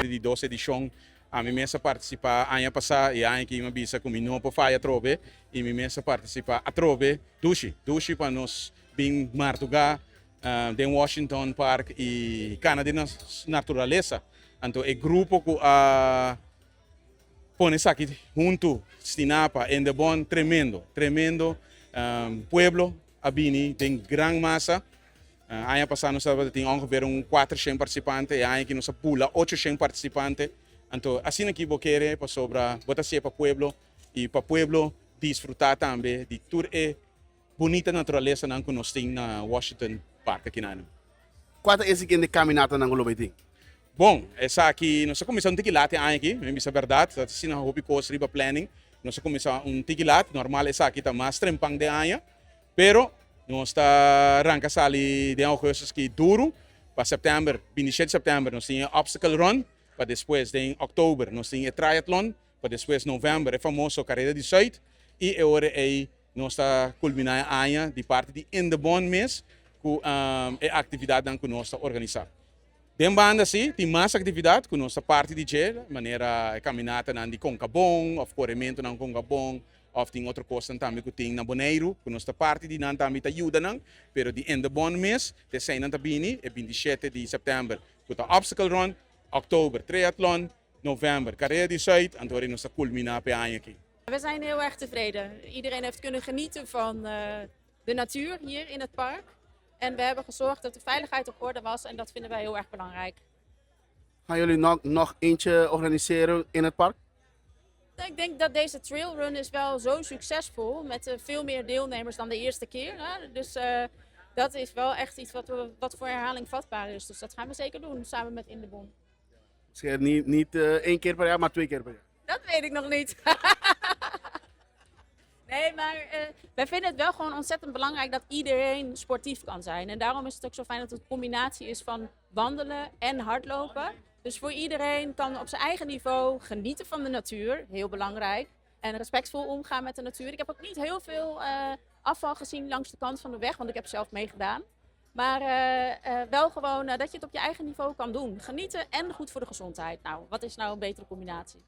de 12 edição. A mim mesmo participar ano passado e ano que me bisa com não por faia trove e me mesmo participar a trove dushi para nós bem martugar de Washington Park e Canadá natureza. Então é grupo que põe isso aqui junto Stinapa em bom tremendo pueblo abini tem grande massa. Ano passado nós tínhamos ongeveer 400 participantes e ano que nós pula 800 participantes. Então, assim aqui vou querer para sobra, botar ser para pueblo e para pueblo desfrutar também de toda a bonita natureza que nós temos na Washington Park aqui na. Quanto é esse que de caminhada na Globo? Bom, essa aqui nós começamos um tiquilate aqui, mesmo isso é verdade, assim na hobby course riba planning, nós começamos um tiquilate normal essa aqui tá mais trempang de ano, pero nós está arranca sali de coisas que duro para setembro, 27 de setembro nós temos obstacle run. Para depois, em outubro, nós temos triathlon. Para depois, em novembro, é famoso Carreira de Zuid. E agora, nós está culminando a ano de parte de Indebon mês, com a atividade que nós está organizando. Tem banda, sim, tem mais atividade, com nossa parte de gel, maneira caminhada de Concabon, ou corrimento na Concabon, ou tem outra coisa também que tem na Boneiro, com nossa parte de não também ajuda, mas de Indebon mês, de 6 de Bini, é 27 de setembro, com a obstacle run. Oktober triathlon, november Carreira de Zuid en toen is culmina per aan aqui. We zijn heel erg tevreden. Iedereen heeft kunnen genieten van de natuur hier in het park. En we hebben gezorgd dat de veiligheid op orde was en dat vinden wij heel erg belangrijk. Gaan jullie nog eentje organiseren in het park? Ik denk dat deze trailrun is wel zo succesvol met veel meer deelnemers dan de eerste keer. Hè? Dus dat is wel echt iets wat voor herhaling vatbaar is. Dus dat gaan we zeker doen samen met Indebon. Niet 1 keer per jaar, maar 2 keer per jaar. Dat weet ik nog niet. Nee, maar wij vinden het wel gewoon ontzettend belangrijk dat iedereen sportief kan zijn. En daarom is het ook zo fijn dat het een combinatie is van wandelen en hardlopen. Dus voor iedereen kan op zijn eigen niveau genieten van de natuur, heel belangrijk. En respectvol omgaan met de natuur. Ik heb ook niet heel veel afval gezien langs de kant van de weg, want ik heb zelf meegedaan. Maar wel gewoon dat je het op je eigen niveau kan doen. Genieten en goed voor de gezondheid. Nou, wat is nou een betere combinatie?